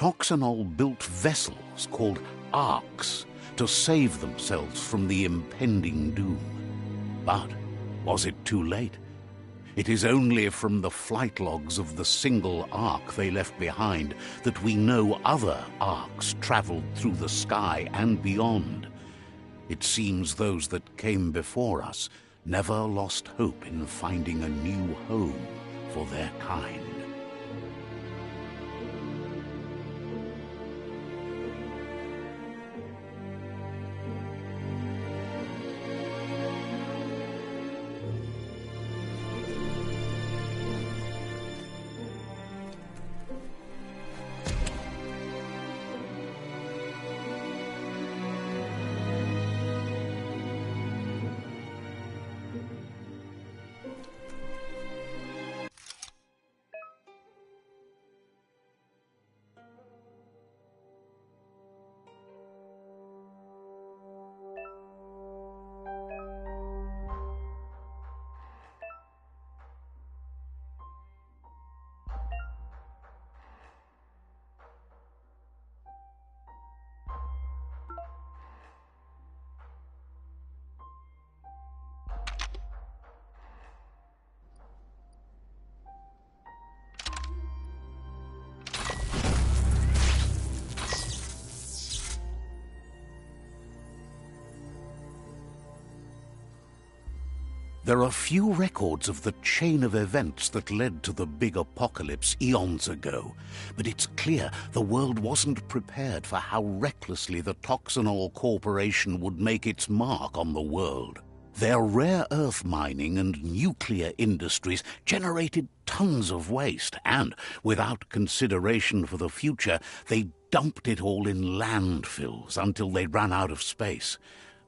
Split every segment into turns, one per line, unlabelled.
Toxanol built vessels called arks to save themselves from the impending doom. But was it too late? It is only from the flight logs of the single ark they left behind that we know other arks traveled through the sky and beyond. It seems those that came before us never lost hope in finding a new home for their kind. There are few records of the chain of events that led to the big apocalypse eons ago, but it's clear the world wasn't prepared for how recklessly the Toxanol Corporation would make its mark on the world. Their rare earth mining and nuclear industries generated tons of waste, and, without consideration for the future, they dumped it all in landfills until they ran out of space.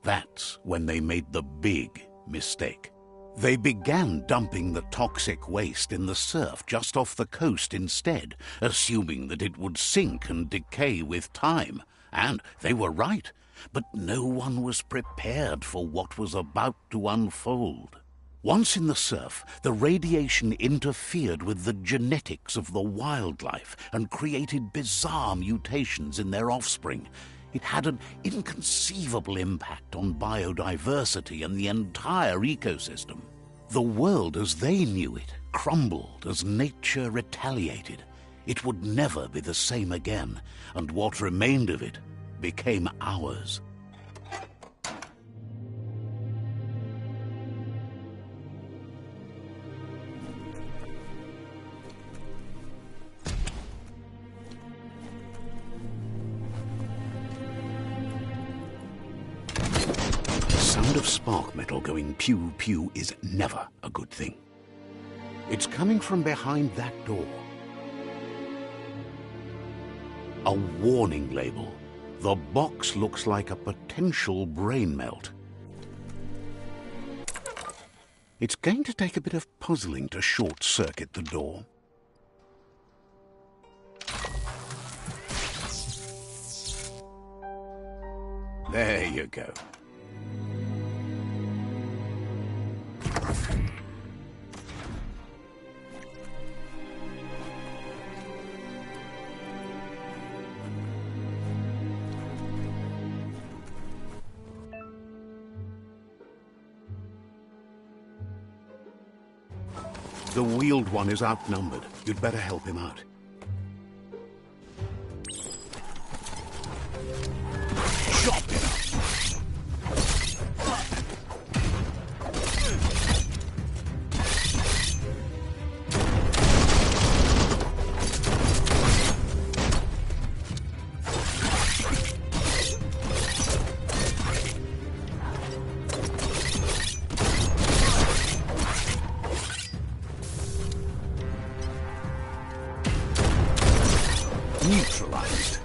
That's when they made the big mistake. They began dumping the toxic waste in the surf just off the coast instead, assuming that it would sink and decay with time. And they were right, but no one was prepared for what was about to unfold. Once in the surf, the radiation interfered with the genetics of the wildlife and created bizarre mutations in their offspring. It had an inconceivable impact on biodiversity and the entire ecosystem. The world as they knew it crumbled as nature retaliated. It would never be the same again, and what remained of it became ours. Of spark metal going pew-pew is never a good thing. It's coming from behind that door. A warning label. The box looks like a potential brain melt. It's going to take a bit of puzzling to short-circuit the door. There you go. The wheeled one is outnumbered. You'd better help him out. Chop it up! Neutralized.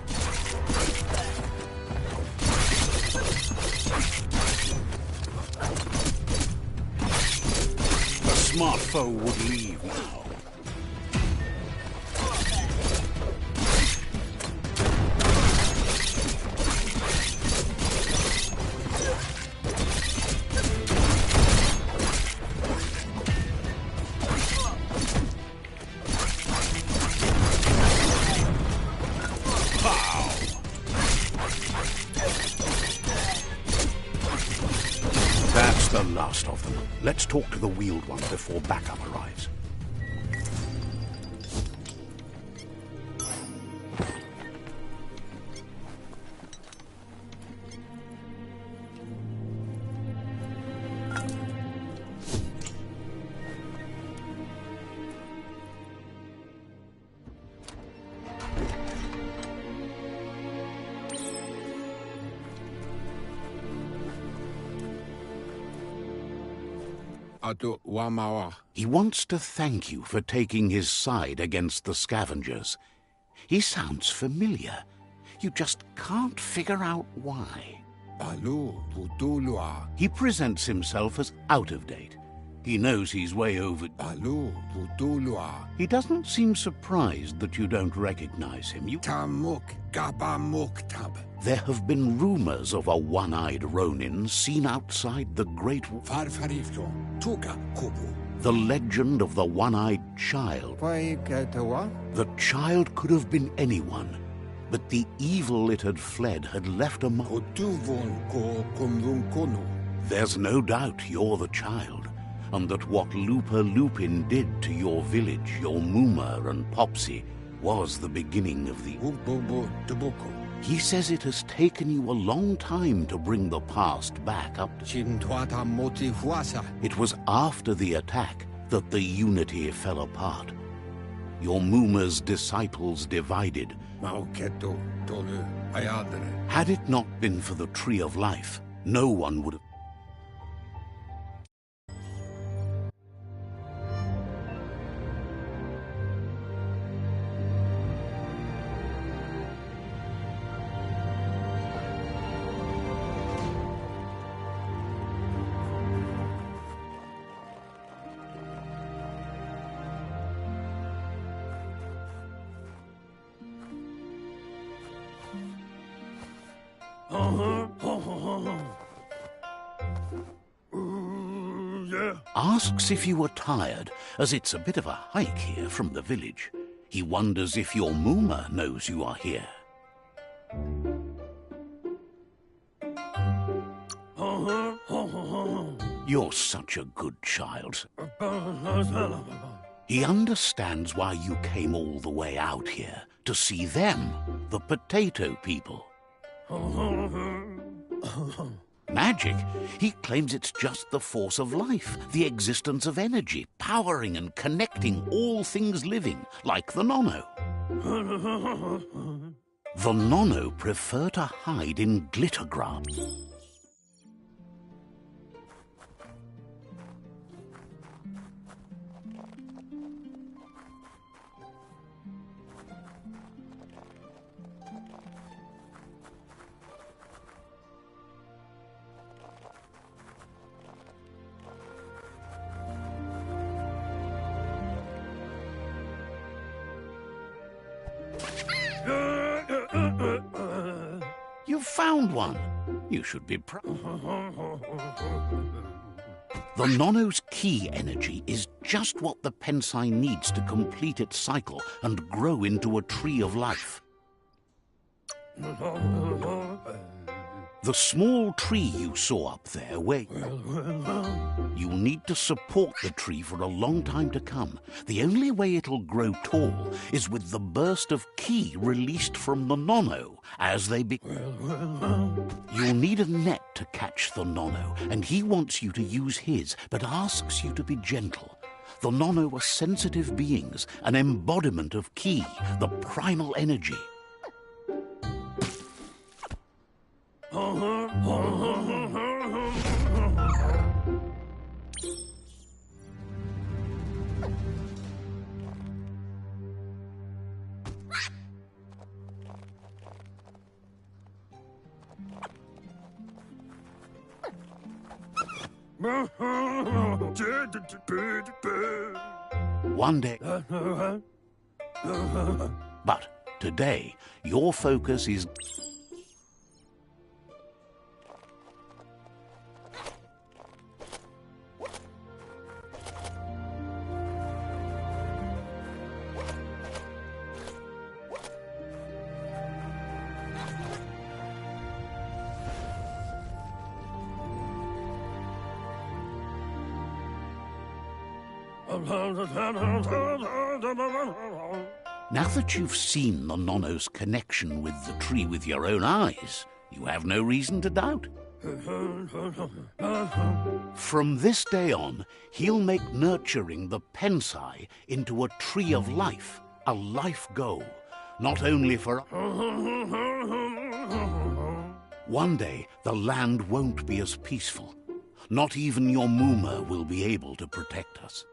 The smart foe would leave now. Let's talk to the wheeled one before backup arrives. He wants to thank you for taking his side against the scavengers. He sounds familiar. You just can't figure out why. He presents himself as out of date. He knows he's way over. He doesn't seem surprised that you don't recognize him. There have been rumors of a one-eyed Ronin seen outside the Great... The legend of the one-eyed child. The child could have been anyone, but the evil it had fled had left a mark. There's no doubt you're the child, and that what Lupa Lupin did to your village, your Muma and Popsy, was the beginning of the... He says it has taken you a long time to bring the past back up. It was after the attack that the unity fell apart. Your Muma's disciples divided. Had it not been for the Tree of Life, no one would have... Asks if you are tired, as it's a bit of a hike here from the village. He wonders if your Muma knows you are here. You're such a good child. He understands why you came all the way out here, to see them, the potato people. Magic? He claims it's just the force of life, the existence of energy, powering and connecting all things living, like the Nono. The Nono prefer to hide in glitter grass. You found one. You should be proud. The Nono's key energy is just what the Pensai needs to complete its cycle and grow into a tree of life. The small tree you saw up there, you'll need to support the tree for a long time to come. The only way it'll grow tall is with the burst of ki released from the Nono as they You'll need a net to catch the Nono, and he wants you to use his, but asks you to be gentle. The Nono are sensitive beings, an embodiment of ki, the primal energy. One day. But today, your focus is... Now that you've seen the Nonno's connection with the tree with your own eyes, you have no reason to doubt. From this day on, he'll make nurturing the Pensai into a tree of life, a life goal, not only for... One day, the land won't be as peaceful. Not even your Muma will be able to protect us.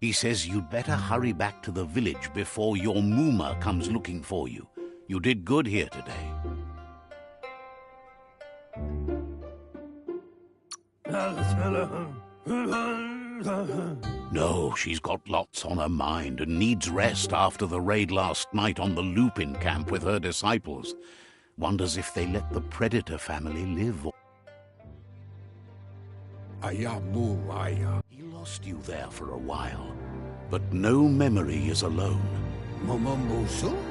He says you'd better hurry back to the village before your Muma comes looking for you. You did good here today. No, she's got lots on her mind and needs rest after the raid last night on the Lupin camp with her disciples. Wonders if they let the Predator family live. He lost you there for a while, but no memory is alone.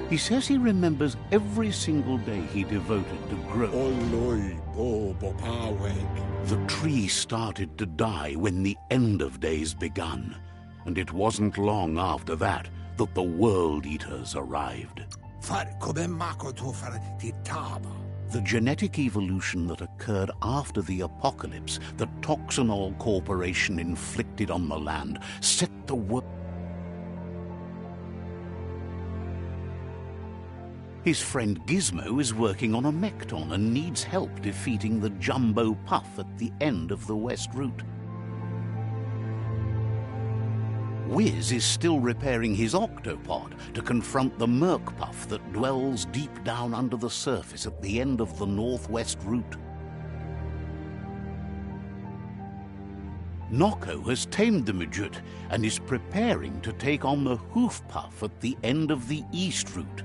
He says he remembers every single day he devoted to growth. The tree started to die when the end of days begun, and it wasn't long after that that the World Eaters arrived. The genetic evolution that occurred after the apocalypse that Toxanol Corporation inflicted on the land set the world. His friend Gizmo is working on a Mekton and needs help defeating the Jumbo Puff at the end of the West Route. Wiz is still repairing his octopod to confront the Merc Puff that dwells deep down under the surface at the end of the Northwest Route. Nocco has tamed the midget and is preparing to take on the Hoof Puff at the end of the East Route.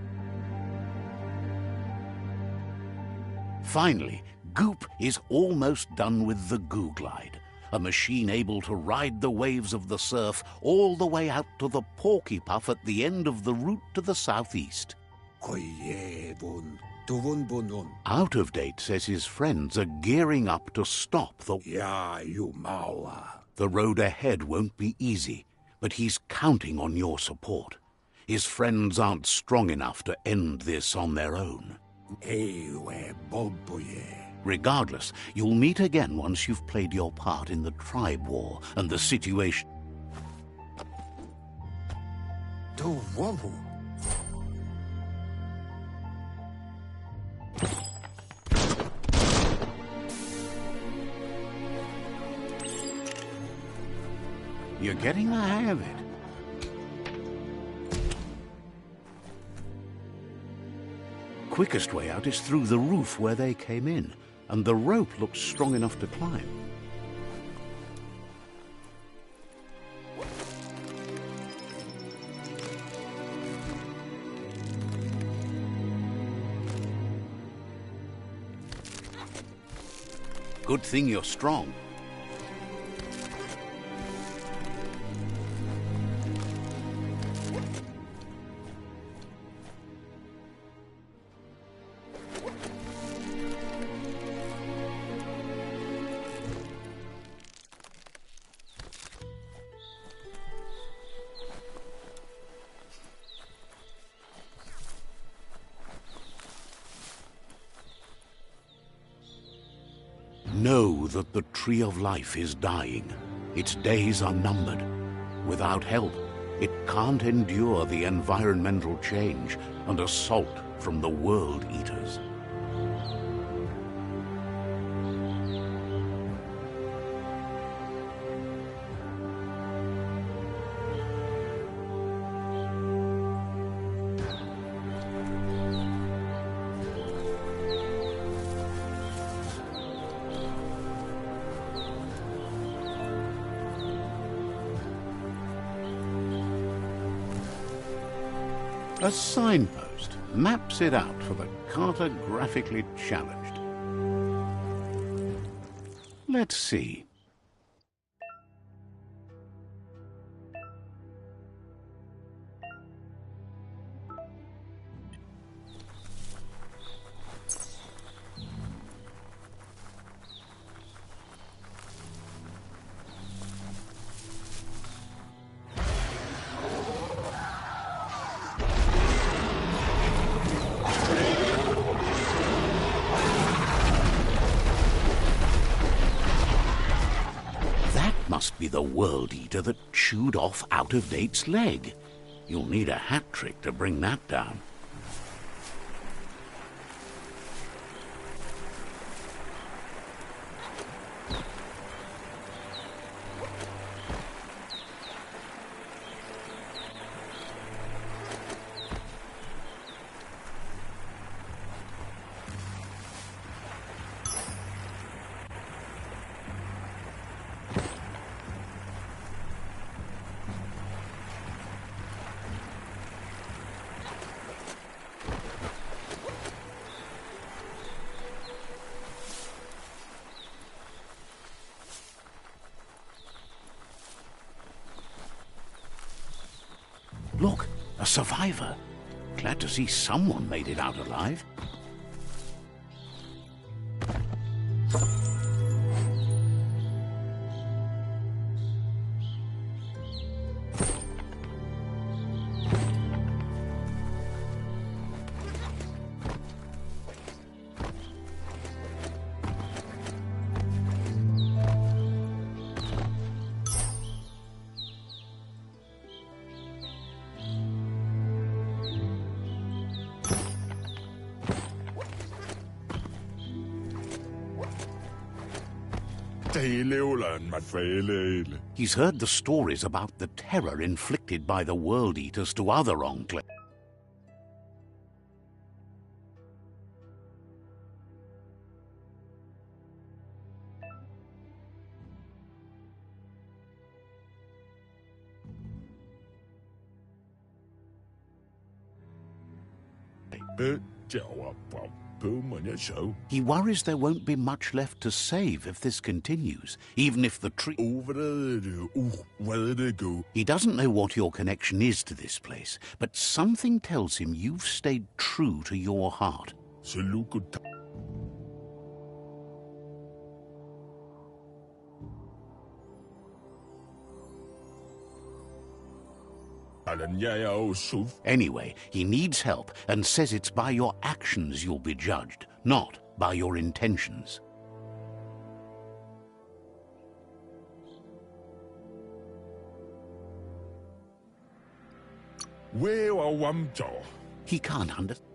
Finally, Goop is almost done with the Goo Glide, a machine able to ride the waves of the surf all the way out to the Porky Puff at the end of the route to the southeast. Out of Date says his friends are gearing up to stop the... The road ahead won't be easy, but he's counting on your support. His friends aren't strong enough to end this on their own. Regardless, you'll meet again once you've played your part in the tribe war and the situation. You're getting the hang of it. Quickest way out is through the roof where they came in, and the rope looks strong enough to climb. Good thing you're strong. Know that the Tree of Life is dying. Its days are numbered. Without help, it can't endure the environmental change and assault from the World Eaters. A signpost maps it out for the cartographically challenged. Let's see. must be the World Eater that chewed off Out-of-Date's leg. You'll need a hat trick to bring that down. Look, a survivor. Glad to see someone made it out alive. He's heard the stories about the terror inflicted by the World Eaters to other enclaves. He worries there won't be much left to save if this continues, even if the tree... He doesn't know what your connection is to this place, but something tells him you've stayed true to your heart. Anyway, he needs help and says it's by your actions you'll be judged, not by your intentions. He can't understand.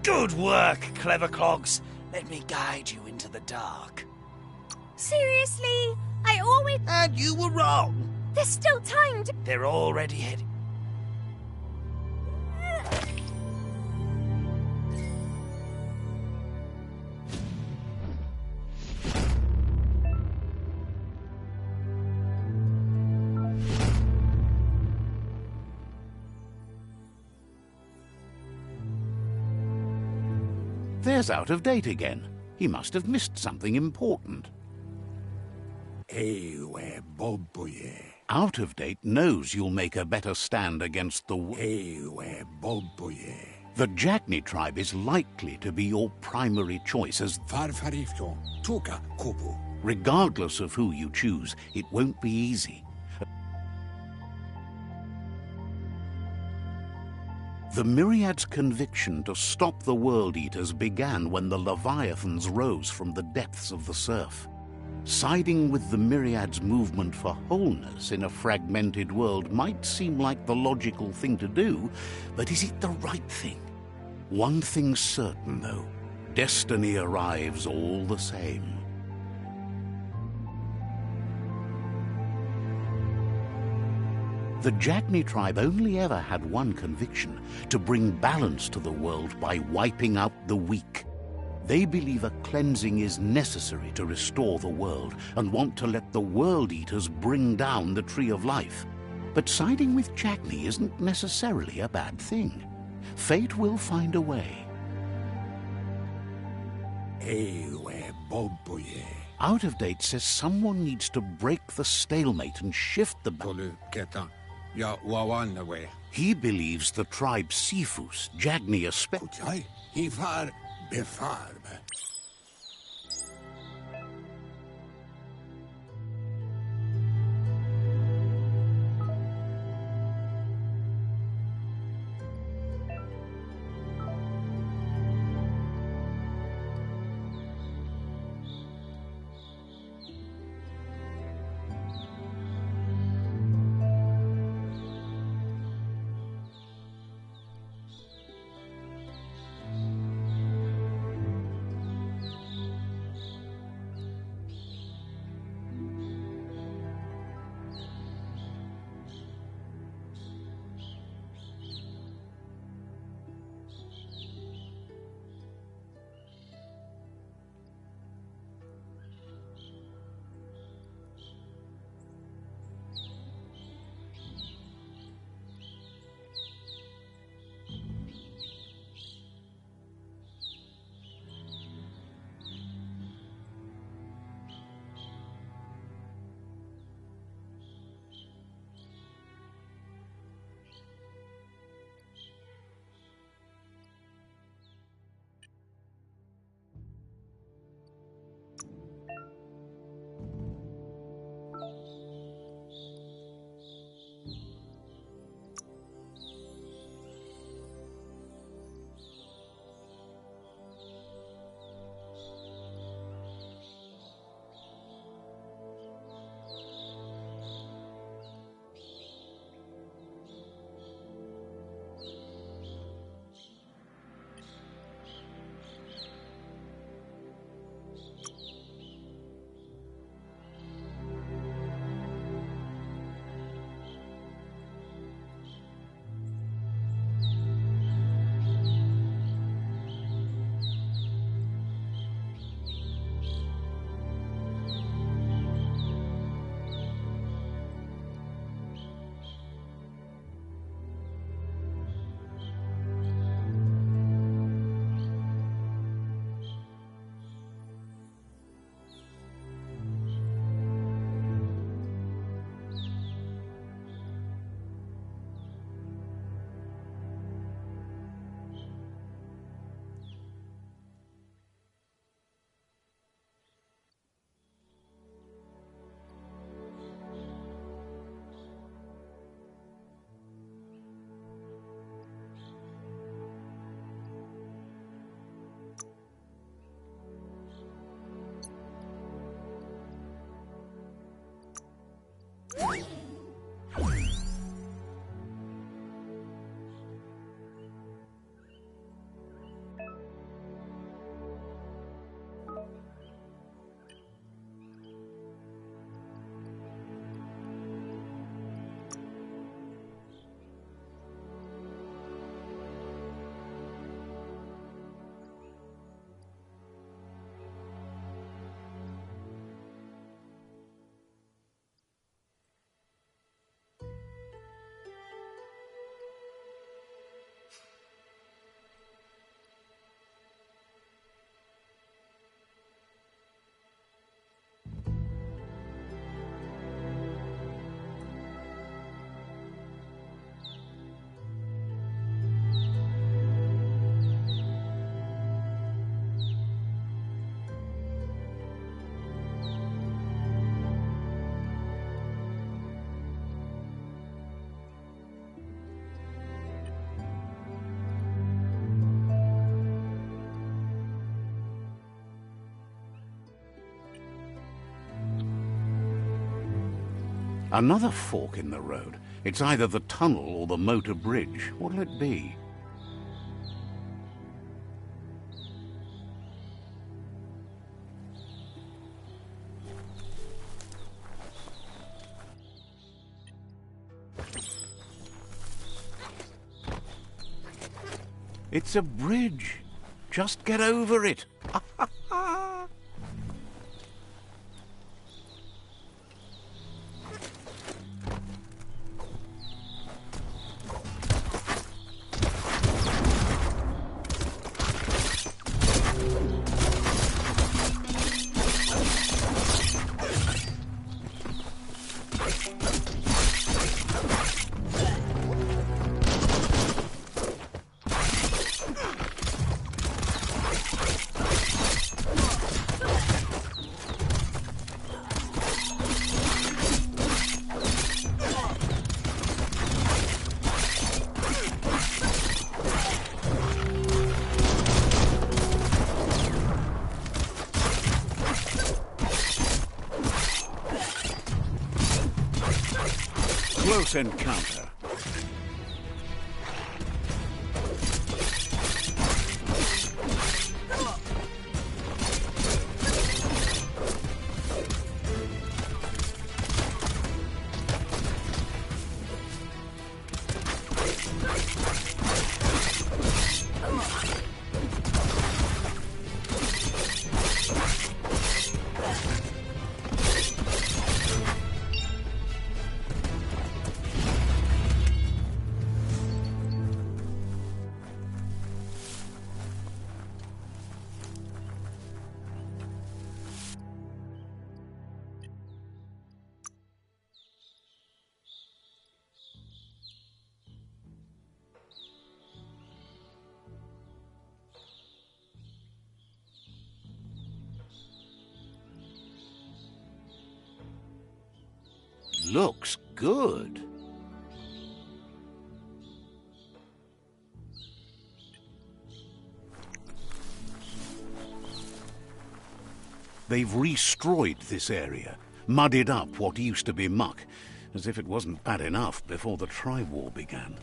Good work, clever clogs. Let me guide you into the dark.
Seriously? I always...
And you were wrong.
There's still time to...
They're already heading.
There's Out-of-Date again. He must have missed something important. Out-of-Date knows you'll make a better stand against the... The Jagni tribe is likely to be your primary choice as... Regardless of who you choose, it won't be easy. The Myriad's conviction to stop the World Eaters began when the Leviathans rose from the depths of the surf. Siding with the Myriad's movement for wholeness in a fragmented world might seem like the logical thing to do, but is it the right thing? One thing's certain, though. Destiny arrives all the same. The Jagni tribe only ever had one conviction: to bring balance to the world by wiping out the weak. They believe a cleansing is necessary to restore the world and want to let the World Eaters bring down the Tree of Life. But siding with Jagni isn't necessarily a bad thing. Fate will find a way. Out-of-Date says someone needs to break the stalemate and shift the... He believes the tribe Sifus, Jagni especially... Another fork in the road. It's either the tunnel or the motor bridge. What'll it be? It's a bridge. Just get over it. Close encounter. Looks good. They've restroyed this area, muddied up what used to be muck, as if it wasn't bad enough before the tribe war began.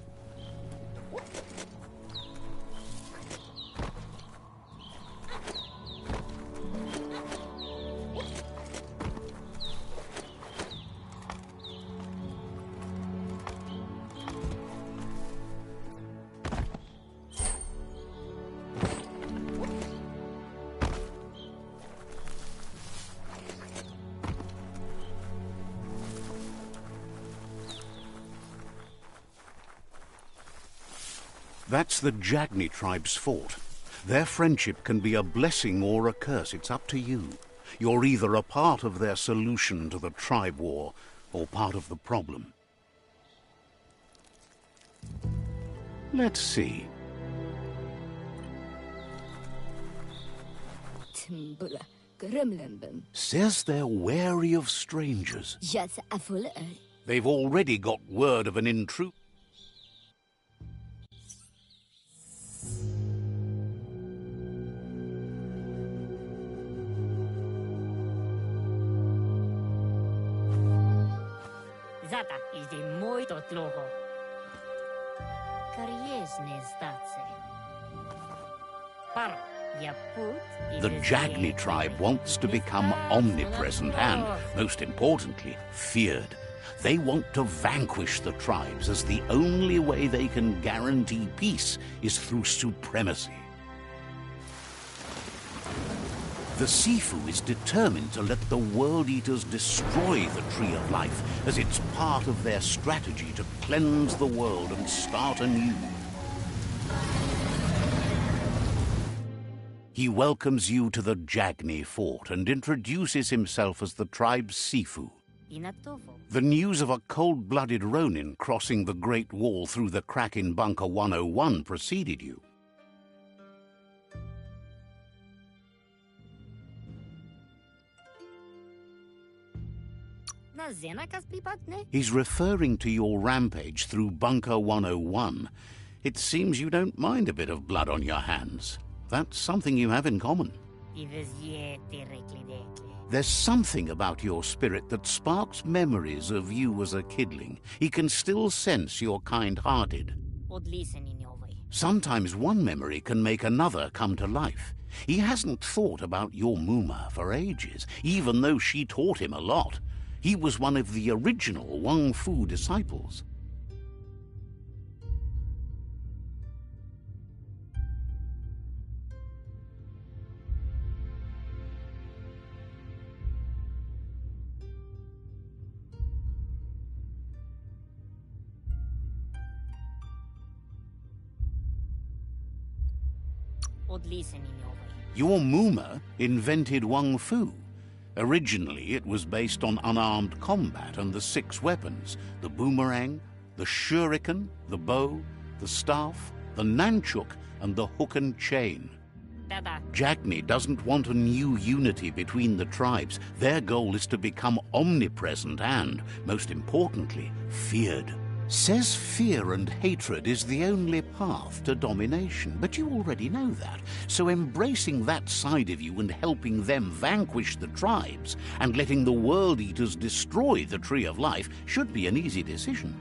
That's the Jagni tribe's fort. Their friendship can be a blessing or a curse. It's up to you. You're either a part of their solution to the tribe war or part of the problem. Let's see. Says they're wary of strangers. They've already got word of an intruder.
Tata is the muito tloho. Kariesne zdace. Paro, ya put.
The Jagni tribe wants to become omnipresent and, most importantly, feared. They want to vanquish the tribes, as the only way they can guarantee peace is through supremacy. The Sifu is determined to let the World Eaters destroy the Tree of Life, as it's part of their strategy to cleanse the world and start anew. He welcomes you to the Jagni fort and introduces himself as the tribe's Sifu. The news of a cold-blooded Ronin crossing the Great Wall through the crack in Bunker 101 preceded you. He's referring to your rampage through Bunker 101. It seems you don't mind a bit of blood on your hands. That's something you have in common. There's something about your spirit that sparks memories of you as a kidling. He can still sense you're kind-hearted. Sometimes one memory can make another come to life. He hasn't thought about your Muma for ages, even though she taught him a lot. He was one of the original Wung-fu disciples. Your Muma invented Wung-fu. Originally, it was based on unarmed combat and the 6 weapons: the boomerang, the shuriken, the bow, the staff, the nunchuk, and the hook and chain. Jagni doesn't want a new unity between the tribes. Their goal is to become omnipresent and, most importantly, feared. Says fear and hatred is the only path to domination, but you already know that. So embracing that side of you and helping them vanquish the tribes and letting the World Eaters destroy the Tree of Life should be an easy decision.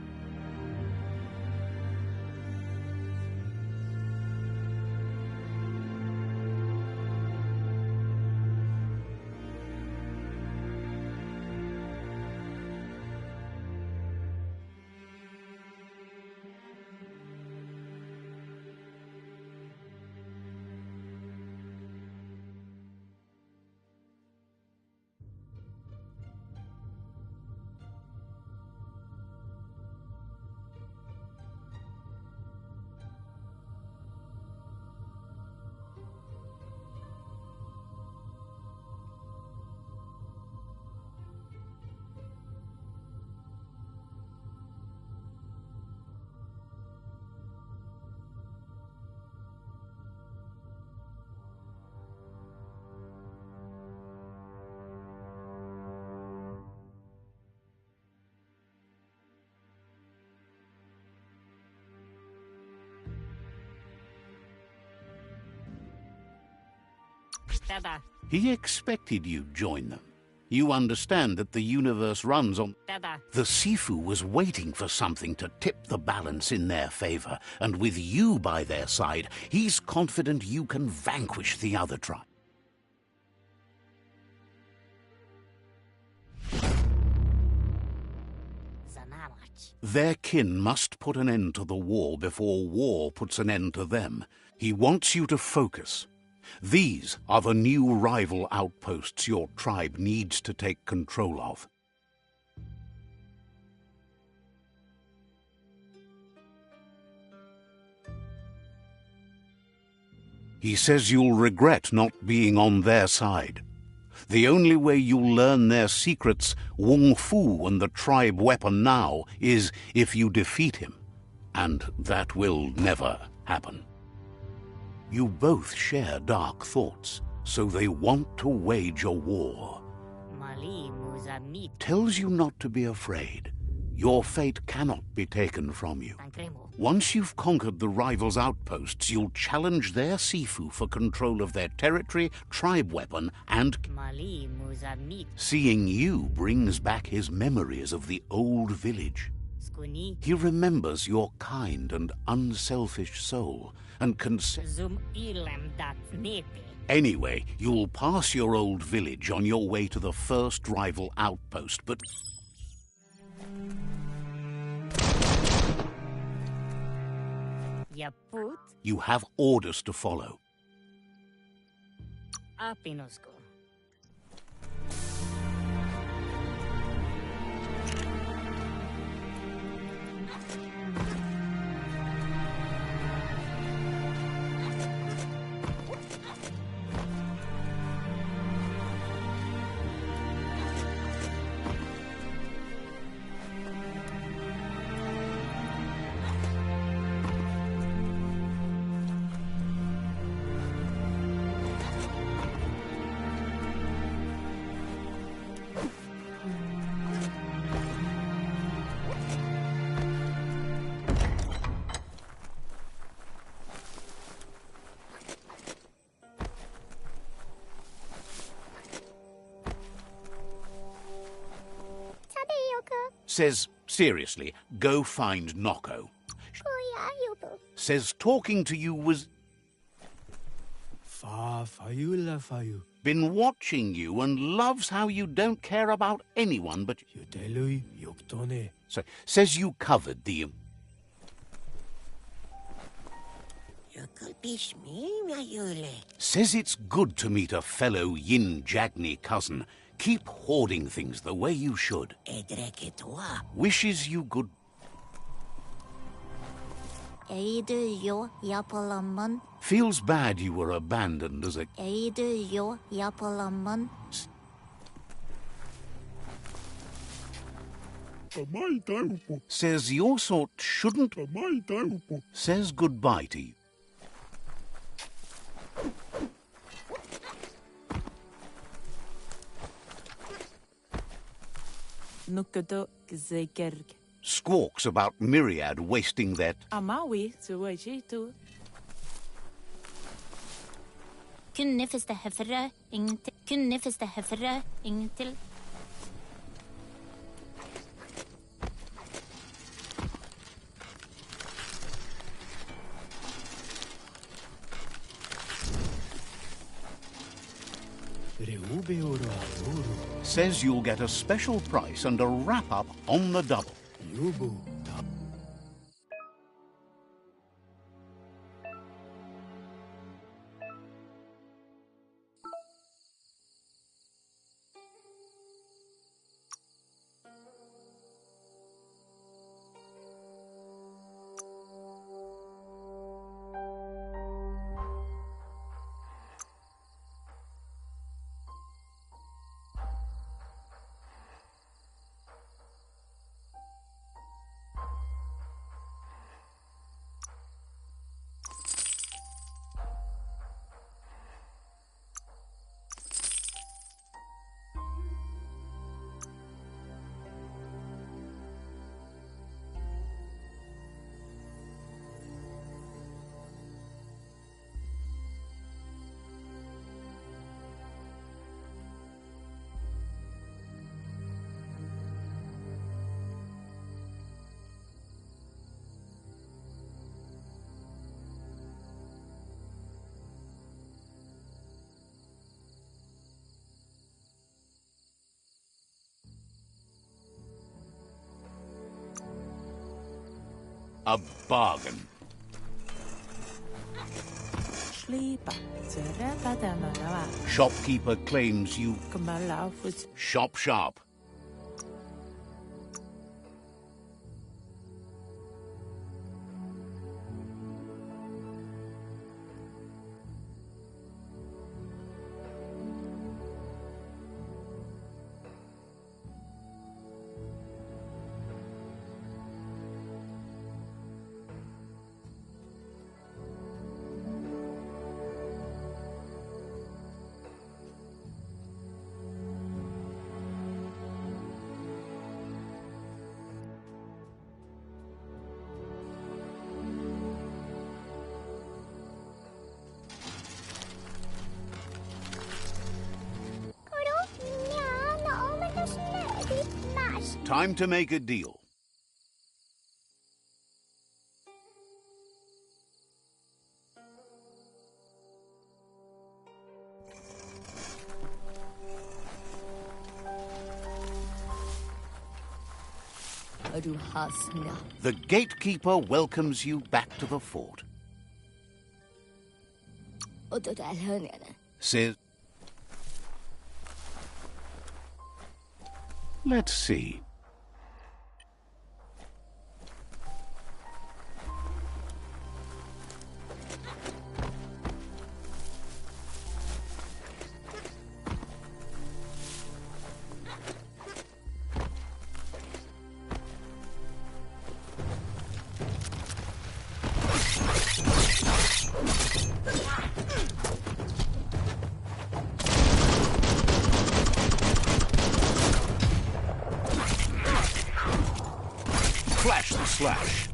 He expected you'd join them. You understand that the universe runs on... The Sifu was waiting for something to tip the balance in their favor, and with you by their side, he's confident you can vanquish the other tribe. Their kin must put an end to the war before war puts an end to them. He wants you to focus. These are the new rival outposts your tribe needs to take control of. He says you'll regret not being on their side. The only way you'll learn their secrets, Wung-fu and the tribe weapon now, is if you defeat him. And that will never happen. You both share dark thoughts, so they want to wage a war. Tells you not to be afraid. Your fate cannot be taken from you.
Tankremo.
Once you've conquered the rivals' outposts, you'll challenge their Sifu for control of their territory, tribe weapon, and...
Mali Muzamit.
Seeing you brings back his memories of the old village.
Skuni.
He remembers your kind and unselfish soul, and can say...
Zum ilam dat nete.
Anyway, you'll pass your old village on your way to the first rival outpost, but...
Yaput.
You have orders to follow.
Apinosko.
Says, seriously, go find Noko. Says talking to you was... Been watching you and loves how you don't care about anyone but... So, says you covered the... Says it's good to meet a fellow Yin Jagni cousin. Keep hoarding things the way you should. Wishes you good... Feels bad you were abandoned as a... Says your sort shouldn't... Says goodbye to you. Squawks about Myriad wasting their... Says you'll get a special price and a wrap-up on the double. A bargain. Shopkeeper claims you... Shop sharp.
Mash.
Time to make a deal. The gatekeeper welcomes you back to the fort. Says... Let's see. Flash the slash.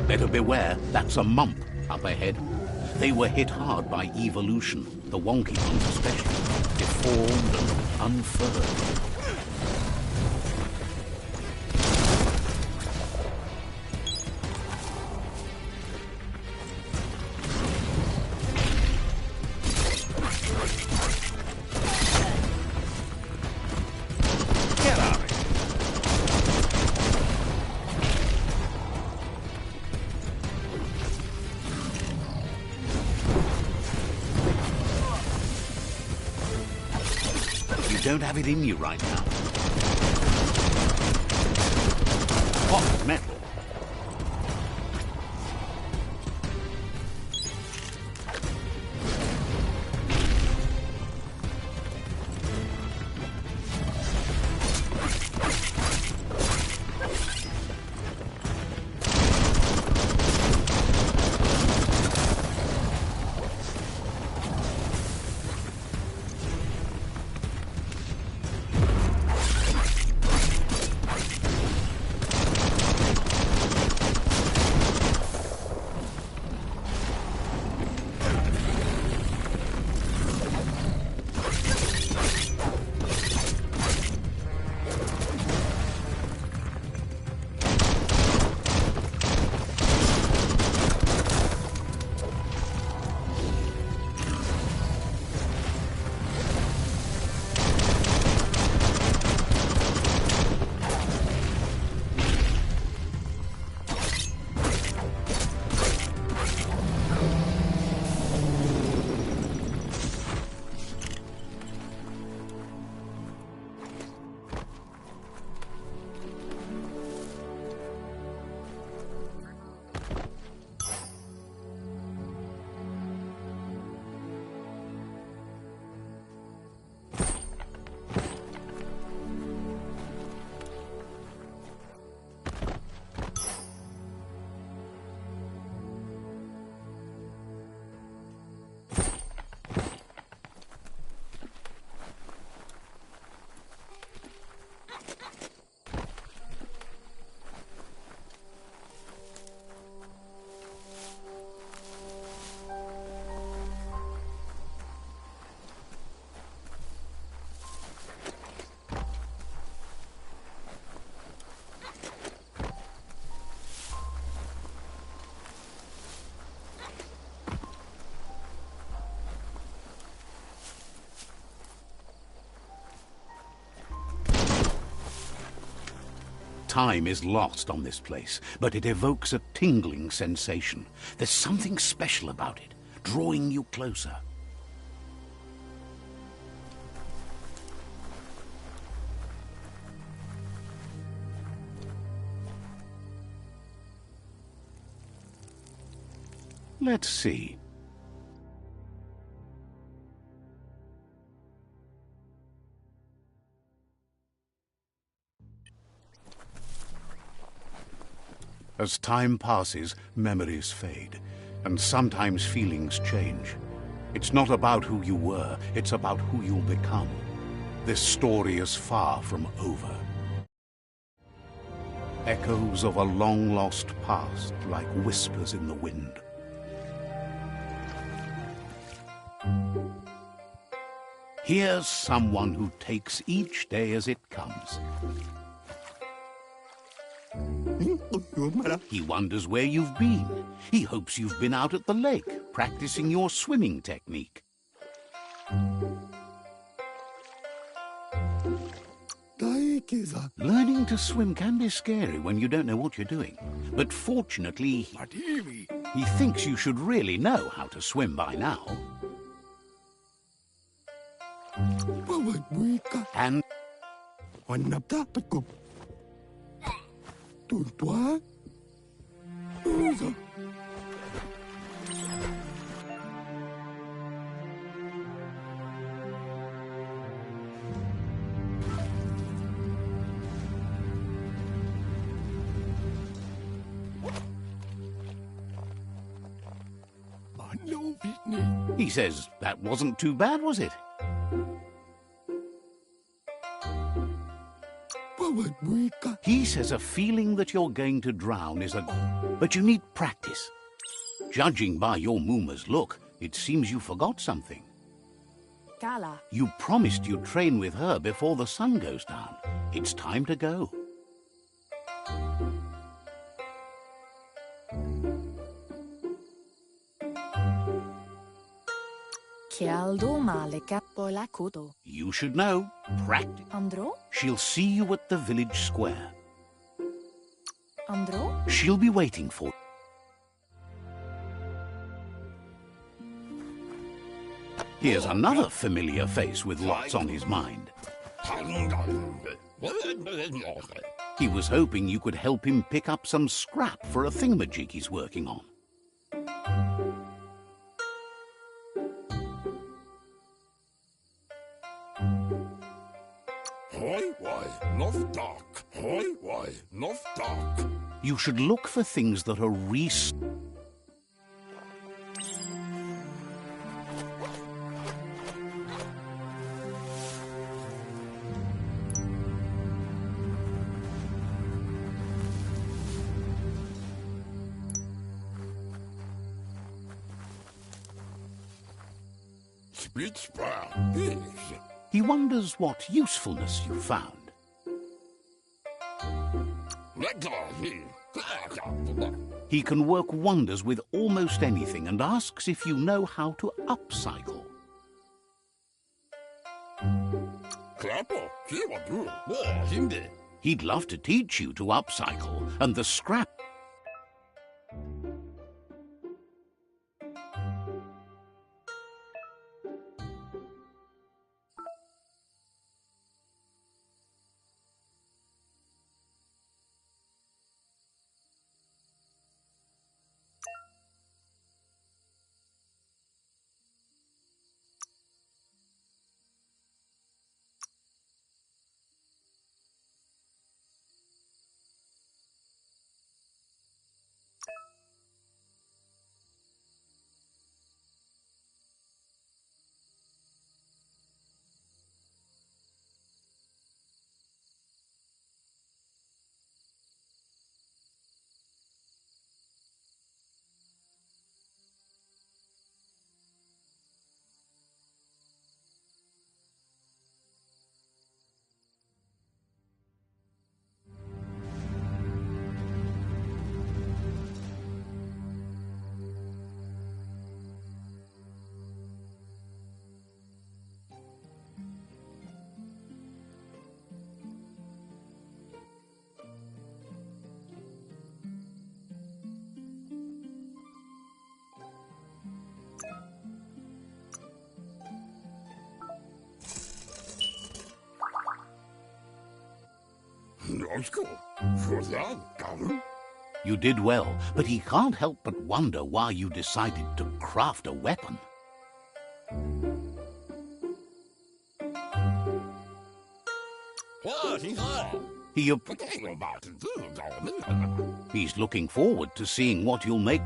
Better beware, that's a mump up ahead. They were hit hard by evolution, the wonky ones especially, deformed and unfurled. You don't have it in you right now. Hot metal. Time is lost on this place, but it evokes a tingling sensation. There's something special about it, drawing you closer. Let's see. As time passes, memories fade, and sometimes feelings change. It's not about who you were, it's about who you'll become. This story is far from over. Echoes of a long-lost past, like whispers in the wind. Here's someone who takes each day as it comes. He wonders where you've been. He hopes you've been out at the lake, practicing your swimming technique. Learning to swim can be scary when you don't know what you're doing. But fortunately, he thinks you should really know how to swim by now. And he says, that wasn't too bad, was it? He says a feeling that you're going to drown is but you need practice. Judging by your Mooma's look, it seems you forgot something.
Gala.
You promised you'd train with her before the sun goes down. It's time to go. You should know. Practice.
Andro?
She'll see you at the village square.
Andro?
She'll be waiting for you. Here's another familiar face with lots on his mind. He was hoping you could help him pick up some scrap for a thingamajig he's working on. You should look for things that are He wonders what usefulness you found. He can work wonders with almost anything and asks if you know how to upcycle. He'd love to teach you to upcycle, and the scrap. You did well, but he can't help but wonder why you decided to craft a weapon. He's looking forward to seeing what you'll make.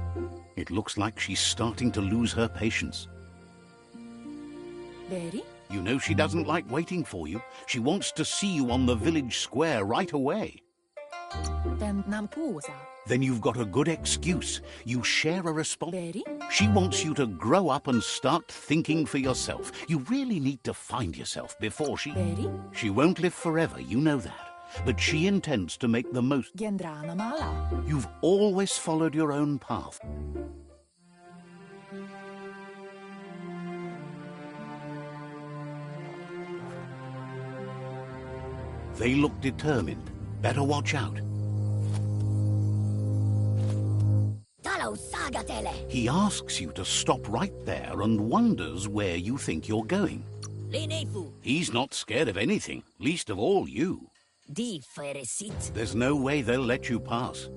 It looks like she's starting to lose her patience.
Veri?
You know she doesn't like waiting for you. She wants to see you on the village square right away.
Den nampusa.
Then you've got a good excuse. You share a
Veri?
She wants you to grow up and start thinking for yourself. You really need to find yourself before
Veri?
She won't live forever, you know that. But she intends to make the most.
Gendrana mala.
You've always followed your own path. They look determined. Better watch out. He asks you to stop right there and wonders where you think you're going. He's not scared of anything, least of all you. There's no way they'll let you pass.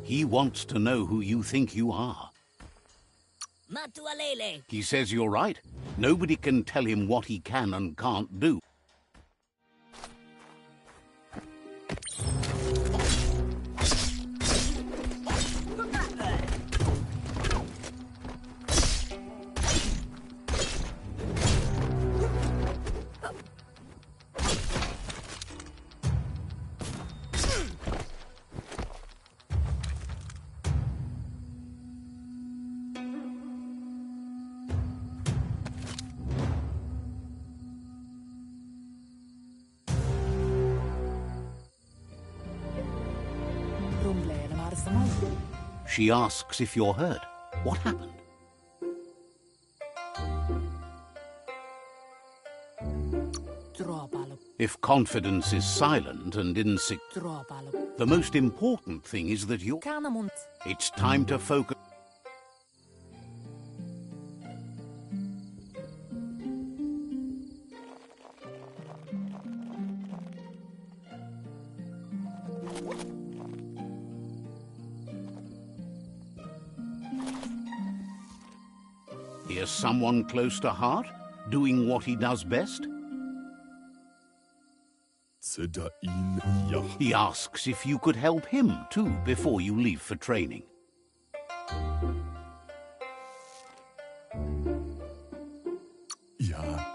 He wants to know who you think you are. He says you're right. Nobody can tell him what he can and can't do. She asks if you're hurt. What happened? If confidence is silent and insecure, the most important thing is that you... It's time to focus. Here's someone close to heart, doing what he does best. He asks if you could help him too before you leave for training.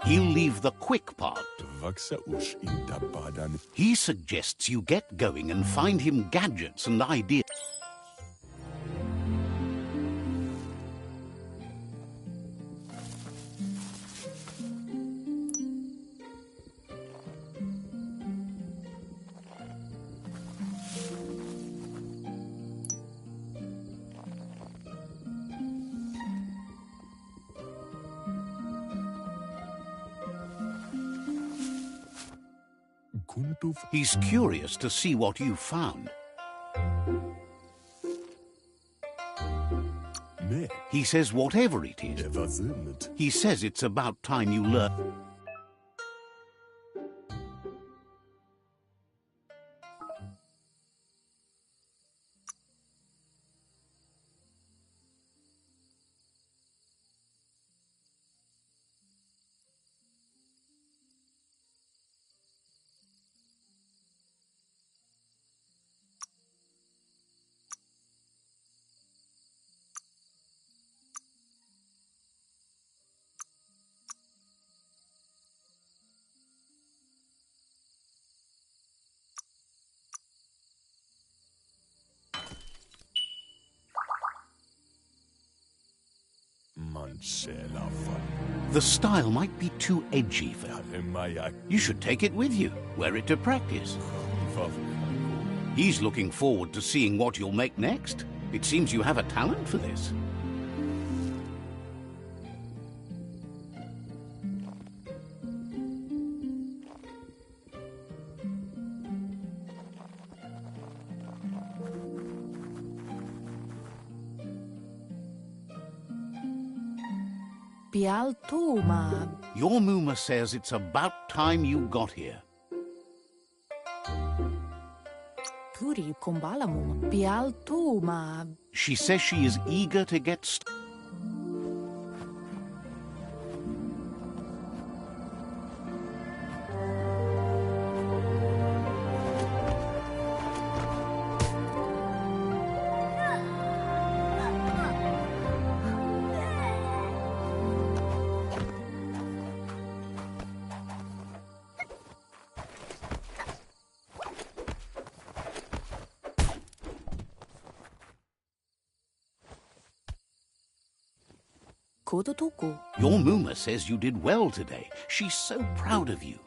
He'll leave the quick part. He suggests you get going and find him gadgets and ideas. He's curious to see what you've found. He says whatever it is. He says it's about time you learn. The style might be too edgy for you. You should take it with you, wear it to practice. He's looking forward to seeing what you'll make next. It seems you have a talent for this. Your Muma says it's about time you got here. She says she is eager to get started.
Kodotuku.
Your Muma says you did well today. She's so proud of you.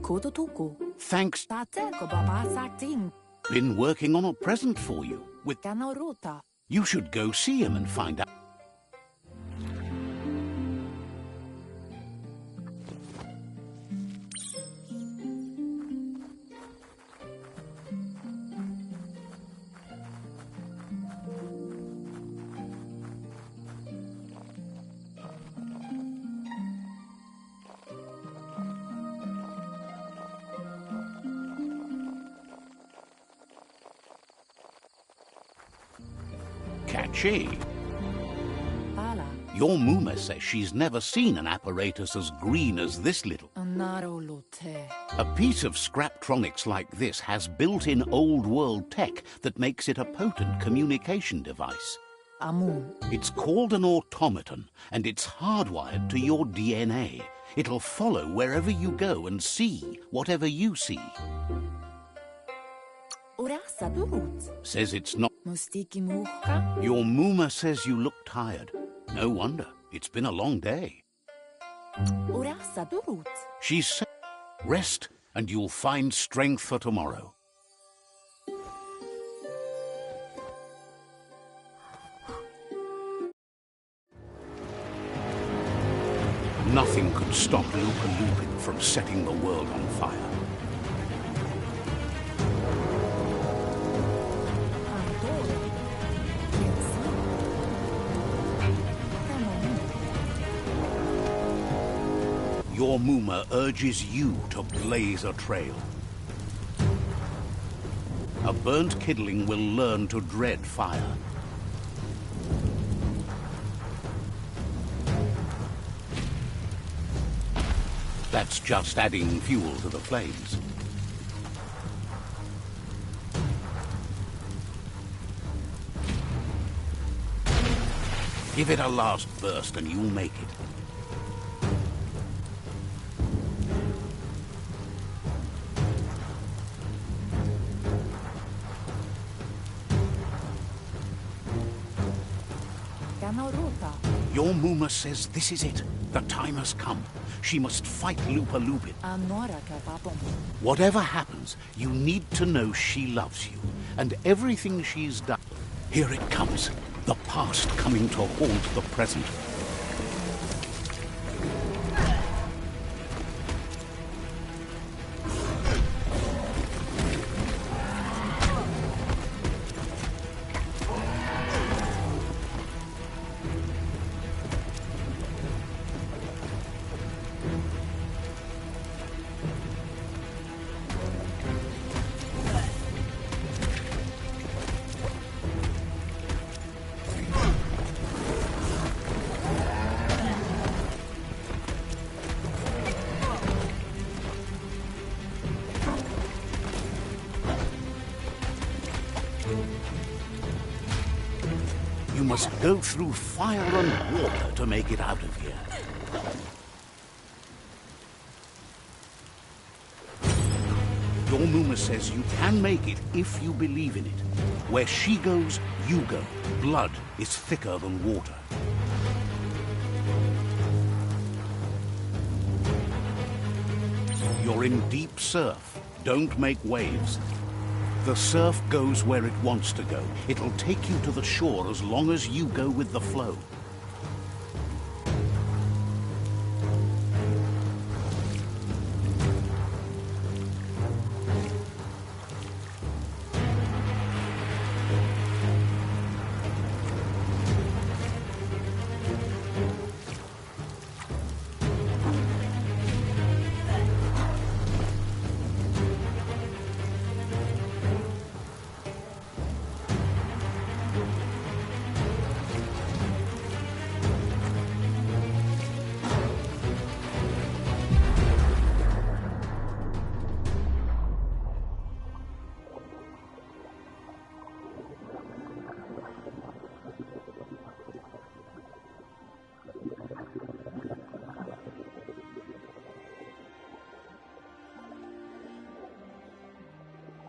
Kodotuku.
Thanks.
Tate ko baba sakting.
Been working on a present for you. With
Kanaruta.
You should go see him and find out. Catchy.
Ala.
Your Muma says she's never seen an apparatus as green as this little.
Narolote.
A piece of Scraptronics like this has built-in old-world tech that makes it a potent communication device.
Amun.
It's called an automaton, and it's hardwired to your DNA. It'll follow wherever you go and see whatever you see.
Urasa durut.
Says it's not.
Mustiki muhka.
Your Muma says you look tired. No wonder. It's been a long day.
Urasa durut.
She said, rest and you'll find strength for tomorrow. Nothing could stop Lupa Lupin from setting the world on fire. Your Muma urges you to blaze a trail. A burnt kidling will learn to dread fire. That's just adding fuel to the flames. Give it a last burst and you'll make it. Your Muma says this is it. The time has come. She must fight Lupa Lupin. Whatever happens, you need to know she loves you. And everything she's done. Here it comes. The past coming to haunt the present. You must go through fire and water to make it out of here. Your Muma says you can make it if you believe in it. Where she goes, you go. Blood is thicker than water. You're in deep surf. Don't make waves. The surf goes where it wants to go. It'll take you to the shore as long as you go with the flow.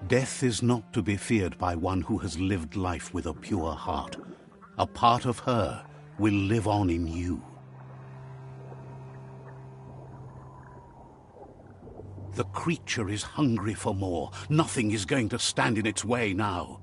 Death is not to be feared by one who has lived life with a pure heart. A part of her will live on in you. The creature is hungry for more. Nothing is going to stand in its way now.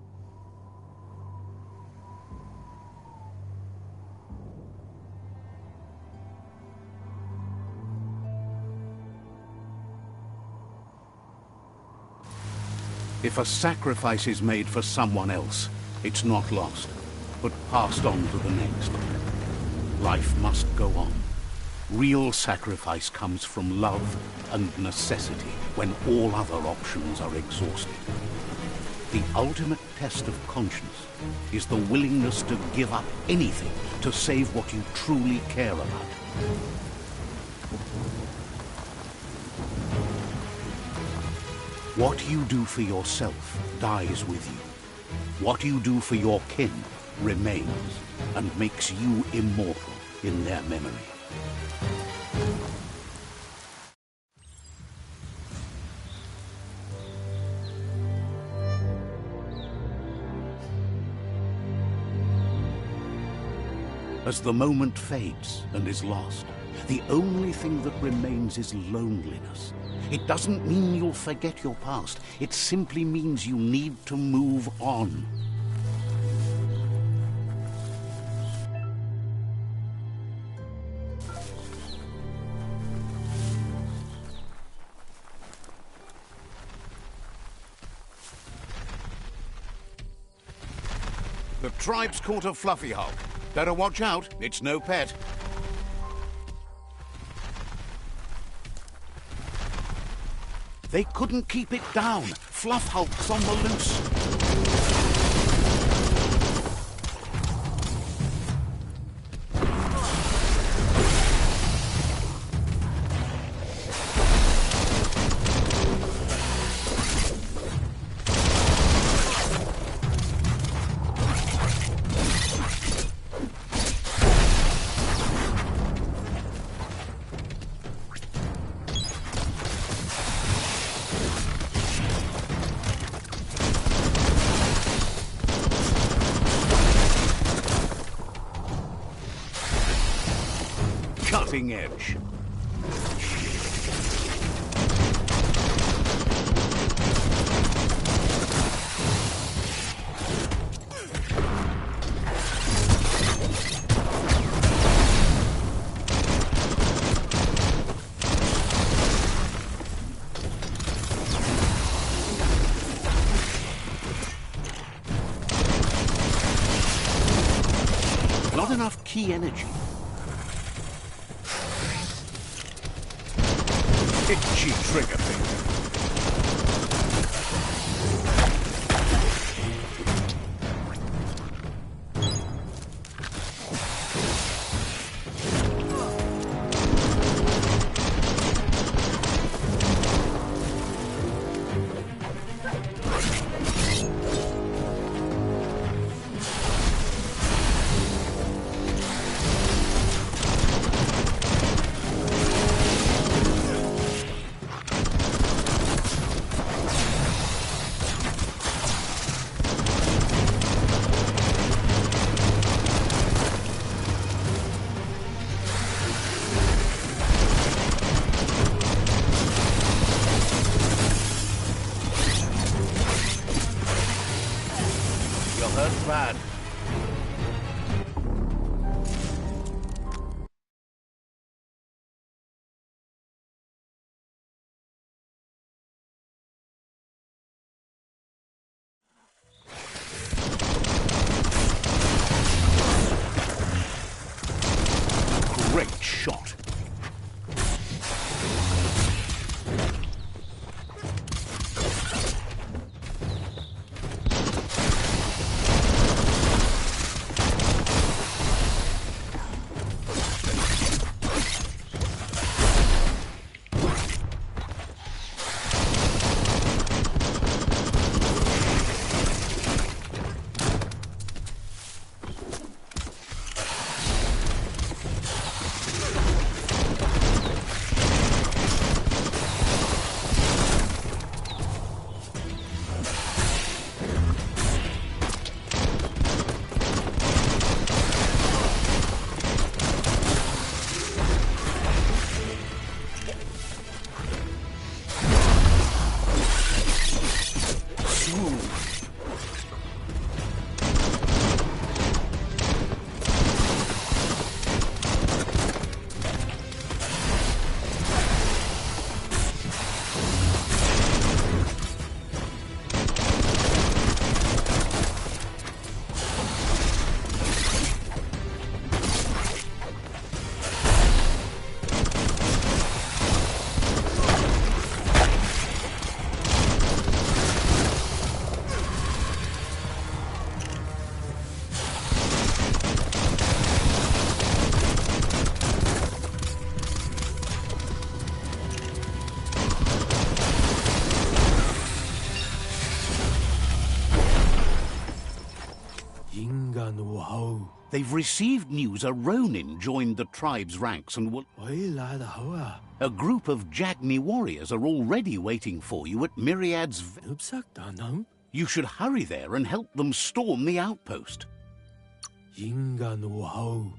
If a sacrifice is made for someone else, it's not lost, but passed on to the next. Life must go on. Real sacrifice comes from love and necessity when all other options are exhausted. The ultimate test of conscience is the willingness to give up anything to save what you truly care about. What you do for yourself dies with you. What you do for your kin remains and makes you immortal in their memory. As the moment fades and is lost, the only thing that remains is loneliness. It doesn't mean you'll forget your past. It simply means you need to move on. The tribe's caught a fluffy hulk. Better watch out, it's no pet. They couldn't keep it down. Fluff Hulk's on the loose. Cutting edge. Not enough key energy. Itchy trigger finger. They've received news a Ronin joined the tribe's ranks and will...
回来了好啊，
A group of Jagni warriors are already waiting for you at Myriad's...
흡삭 다남
You should hurry there and help them storm the outpost.
인간 우하우